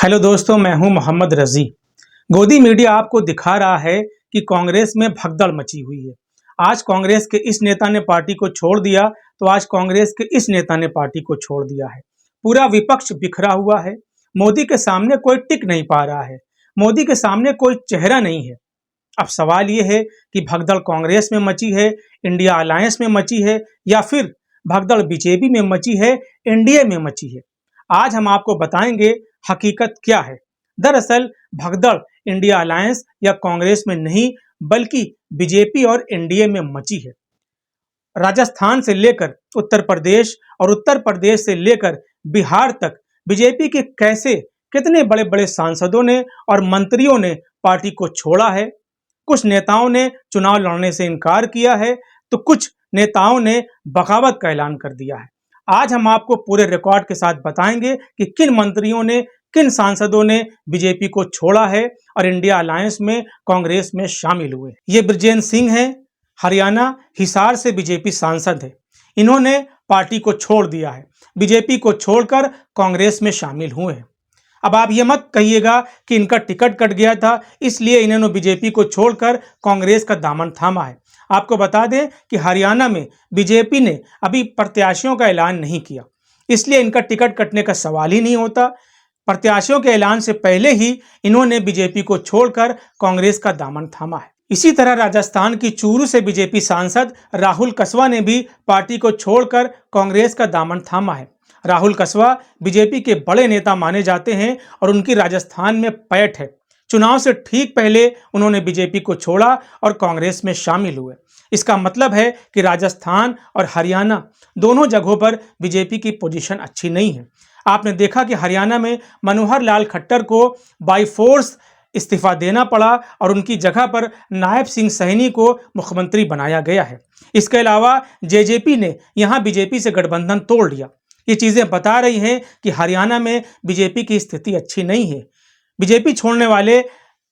Hello दोस्तों, मैं हूं मोहम्मद रजी। गोदी मीडिया आपको दिखा रहा है कि कांग्रेस में भगदड़ मची हुई है। आज कांग्रेस के इस नेता ने पार्टी को छोड़ दिया तो आज कांग्रेस के इस नेता ने पार्टी को छोड़ दिया है। पूरा विपक्ष बिखरा हुआ है। मोदी के सामने कोई टिक नहीं पा रहा है। मोदी के सामने कोई चेहरा नहीं है। अब सवाल ये है कि भगदड़ कांग्रेस में मची है, इंडिया अलायंस में मची है, या फिर भगदड़ बीजेपी में मची है, एनडीए में मची है। आज हम आपको बताएंगे हकीकत क्या है। दरअसल भगदड़ इंडिया अलायंस या कांग्रेस में नहीं बल्कि बीजेपी और एनडीए में मची है। राजस्थान से लेकर उत्तर प्रदेश और उत्तर प्रदेश से लेकर बिहार तक बीजेपी के कैसे कितने बड़े बड़े सांसदों ने और मंत्रियों ने पार्टी को छोड़ा है। कुछ नेताओं ने चुनाव लड़ने से इनकार किया है तो कुछ नेताओं ने बगावत का ऐलान कर दिया है। आज हम आपको पूरे रिकॉर्ड के साथ बताएंगे कि किन मंत्रियों ने किन सांसदों ने बीजेपी को छोड़ा है और इंडिया अलायंस में कांग्रेस में शामिल हुए। ये बृजेंद्र सिंह हैं, हरियाणा हिसार से बीजेपी सांसद है। इन्होंने पार्टी को छोड़ दिया है, बीजेपी को छोड़कर कांग्रेस में शामिल हुए हैं। अब आप ये मत कहिएगा कि इनका टिकट कट गया था इसलिए इन्होंने बीजेपी को छोड़कर कांग्रेस का दामन थामा है। आपको बता दें कि हरियाणा में बीजेपी ने अभी प्रत्याशियों का ऐलान नहीं किया, इसलिए इनका टिकट कटने का सवाल ही नहीं होता। प्रत्याशियों के ऐलान से पहले ही इन्होंने बीजेपी को छोड़कर कांग्रेस का दामन थामा है। इसी तरह राजस्थान की चूरू से बीजेपी सांसद राहुल कसवा ने भी पार्टी को छोड़कर कांग्रेस का दामन थामा है। राहुल कसवा बीजेपी के बड़े नेता माने जाते हैं और उनकी राजस्थान में पैठ है। चुनाव से ठीक पहले उन्होंने बीजेपी को छोड़ा और कांग्रेस में शामिल हुए। इसका मतलब है कि राजस्थान और हरियाणा दोनों जगहों पर बीजेपी की पोजीशन अच्छी नहीं है। आपने देखा कि हरियाणा में मनोहर लाल खट्टर को बाय फोर्स इस्तीफा देना पड़ा और उनकी जगह पर नायब सिंह सैनी को मुख्यमंत्री बनाया गया है। इसके अलावा जेजेपी ने यहां बीजेपी से गठबंधन तोड़ लिया। ये चीजें बता रही हैं कि हरियाणा में बीजेपी की स्थिति अच्छी नहीं है। बीजेपी छोड़ने वाले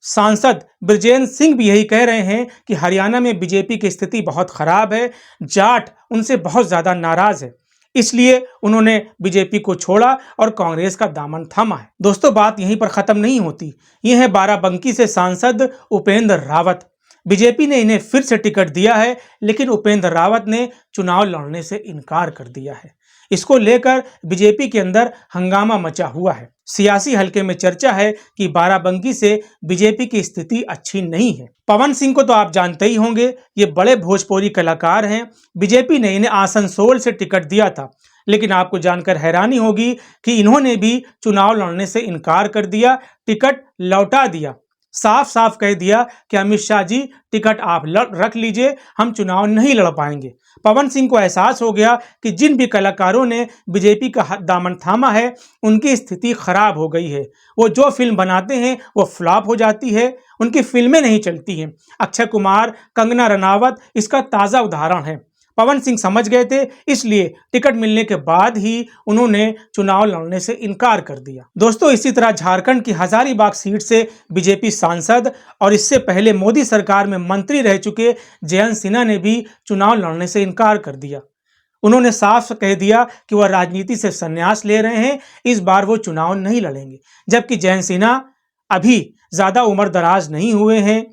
सांसद बृजेंद्र सिंह भी यही कह रहे हैं कि हरियाणा में बीजेपी की स्थिति बहुत खराब है, जाट उनसे बहुत ज्यादा नाराज है, इसलिए उन्होंने बीजेपी को छोड़ा और कांग्रेस का दामन थामा है। दोस्तों, बात यहीं पर खत्म नहीं होती। ये है बाराबंकी से सांसद उपेंद्र रावत। बीजेपी ने इन्हें फिर से टिकट दिया है, लेकिन उपेंद्र रावत ने चुनाव लड़ने से इनकार कर दिया है। इसको लेकर बीजेपी के अंदर हंगामा मचा हुआ है। सियासी हलके में चर्चा है कि बाराबंकी से बीजेपी की स्थिति अच्छी नहीं है। पवन सिंह को तो आप जानते ही होंगे, ये बड़े भोजपुरी कलाकार हैं। बीजेपी ने इन्हें आसनसोल से टिकट दिया था, लेकिन आपको जानकर हैरानी होगी कि इन्होंने भी चुनाव लड़ने से इनकार कर दिया, टिकट लौटा दिया। साफ साफ कह दिया कि अमित शाह जी टिकट आप रख लीजिए, हम चुनाव नहीं लड़ पाएंगे। पवन सिंह को एहसास हो गया कि जिन भी कलाकारों ने बीजेपी का दामन थामा है उनकी स्थिति खराब हो गई है। वो जो फिल्म बनाते हैं वो फ्लॉप हो जाती है, उनकी फिल्में नहीं चलती हैं। अक्षय कुमार, कंगना रनावत इसका ताज़ा उदाहरण है। पवन सिंह समझ गए थे, इसलिए टिकट मिलने के बाद ही उन्होंने चुनाव लड़ने से इनकार कर दिया। दोस्तों, इसी तरह झारखंड की हजारीबाग सीट से बीजेपी सांसद और इससे पहले मोदी सरकार में मंत्री रह चुके जयंत सिन्हा ने भी चुनाव लड़ने से इनकार कर दिया। उन्होंने साफ कह दिया कि वह राजनीति से संन्यास ले रहे हैं, इस बार वो चुनाव नहीं लड़ेंगे। जबकि जयंत सिन्हा अभी ज्यादा उम्र दराज नहीं हुए हैं,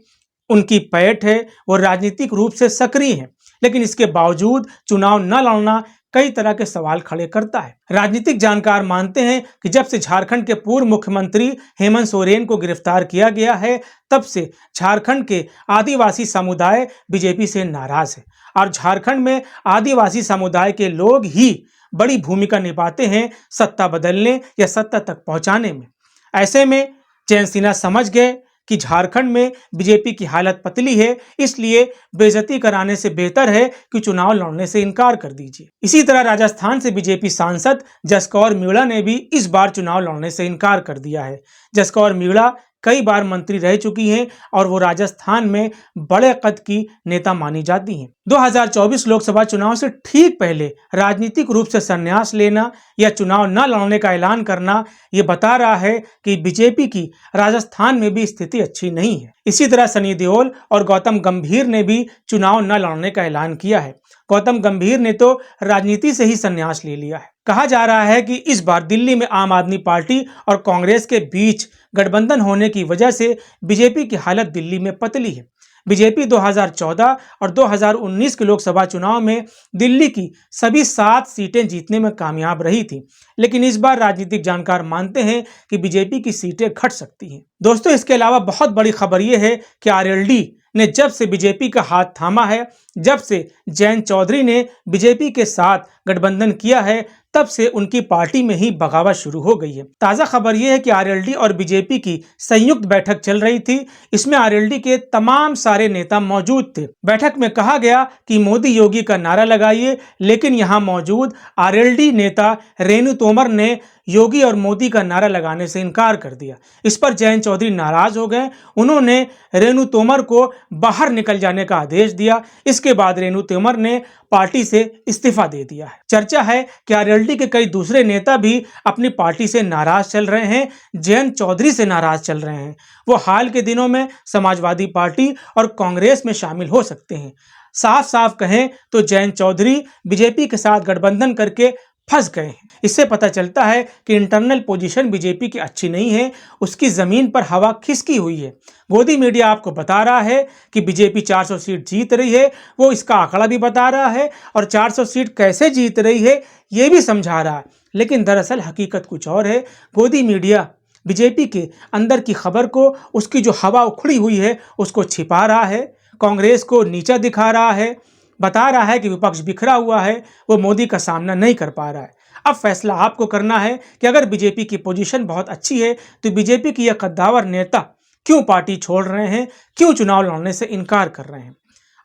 उनकी पैठ है, वो राजनीतिक रूप से सक्रिय हैं, लेकिन इसके बावजूद चुनाव न लड़ना कई तरह के सवाल खड़े करता है। राजनीतिक जानकार मानते हैं कि जब से झारखंड के पूर्व मुख्यमंत्री हेमंत सोरेन को गिरफ्तार किया गया है, तब से झारखंड के आदिवासी समुदाय बीजेपी से नाराज है और झारखंड में आदिवासी समुदाय के लोग ही बड़ी भूमिका निभाते हैं सत्ता बदलने या सत्ता तक पहुंचाने में। ऐसे में जयंत सिन्हा समझ गए कि झारखंड में बीजेपी की हालत पतली है, इसलिए बेइज्जती कराने से बेहतर है कि चुनाव लड़ने से इनकार कर दीजिए। इसी तरह राजस्थान से बीजेपी सांसद जसकौर मीणा ने भी इस बार चुनाव लड़ने से इनकार कर दिया है। जसकौर मीणा कई बार मंत्री रह चुकी हैं और वो राजस्थान में बड़े कद की नेता मानी जाती हैं। 2024 लोकसभा चुनाव से ठीक पहले राजनीतिक रूप से संन्यास लेना या चुनाव न लड़ने का ऐलान करना ये बता रहा है कि बीजेपी की राजस्थान में भी स्थिति अच्छी नहीं है। इसी तरह सनी देओल और गौतम गंभीर ने भी चुनाव न लड़ने का ऐलान किया है। गौतम गंभीर ने तो राजनीति से ही संन्यास ले लिया है। कहा जा रहा है कि इस बार दिल्ली में आम आदमी पार्टी और कांग्रेस के बीच गठबंधन होने की वजह से बीजेपी की हालत दिल्ली में पतली है। बीजेपी 2014 और 2019 के लोकसभा चुनाव में दिल्ली की सभी 7 सीटें जीतने में कामयाब रही थी, लेकिन इस बार राजनीतिक जानकार मानते हैं कि बीजेपी की सीटें घट सकती हैं। दोस्तों, इसके अलावा बहुत बड़ी खबर यह है कि आरएलडी ने जब से बीजेपी का हाथ थामा है, जब से जयंत चौधरी ने बीजेपी के साथ गठबंधन किया है, तब से उनकी पार्टी में ही बगावत शुरू हो गई है। ताजा खबर यह है कि आरएलडी और बीजेपी की संयुक्त बैठक चल रही थी। इसमें आरएलडी के तमाम सारे नेता मौजूद थे। बैठक में कहा गया कि मोदी योगी का नारा लगाइए, लेकिन यहां मौजूद आरएलडी नेता रेणु तोमर ने योगी और मोदी का नारा लगाने से इनकार कर दिया। इस पर जयंत चौधरी नाराज हो गए। उन्होंने रेणु तोमर को बाहर निकल जाने का आदेश दिया। इसके बाद रेणु तोमर ने पार्टी से इस्तीफा दे दिया है। चर्चा है कि आरएलडी के कई दूसरे नेता भी अपनी पार्टी से नाराज चल रहे हैं, जयंत चौधरी से नाराज चल रहे हैं। वो हाल के दिनों में समाजवादी पार्टी और कांग्रेस में शामिल हो सकते हैं। साफ साफ कहें तो जयंत चौधरी बीजेपी के साथ गठबंधन करके फंस गए हैं। इससे पता चलता है कि इंटरनल पोजीशन बीजेपी की अच्छी नहीं है, उसकी जमीन पर हवा खिसकी हुई है। गोदी मीडिया आपको बता रहा है कि बीजेपी 400 सीट जीत रही है, वो इसका आंकड़ा भी बता रहा है और 400 सीट कैसे जीत रही है ये भी समझा रहा है, लेकिन दरअसल हकीकत कुछ और है। गोदी मीडिया बीजेपी के अंदर की खबर को, उसकी जो हवा उखड़ी हुई है उसको छिपा रहा है, कांग्रेस को नीचा दिखा रहा है, बता रहा है कि विपक्ष बिखरा हुआ है, वो मोदी का सामना नहीं कर पा रहा है। अब फैसला आपको करना है कि अगर बीजेपी की पोजीशन बहुत अच्छी है तो बीजेपी की यह कद्दावर नेता क्यों पार्टी छोड़ रहे हैं, क्यों चुनाव लड़ने से इनकार कर रहे हैं।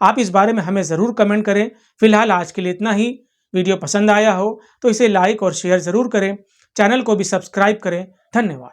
आप इस बारे में हमें ज़रूर कमेंट करें। फिलहाल आज के लिए इतना ही। वीडियो पसंद आया हो तो इसे लाइक और शेयर ज़रूर करें। चैनल को भी सब्सक्राइब करें। धन्यवाद।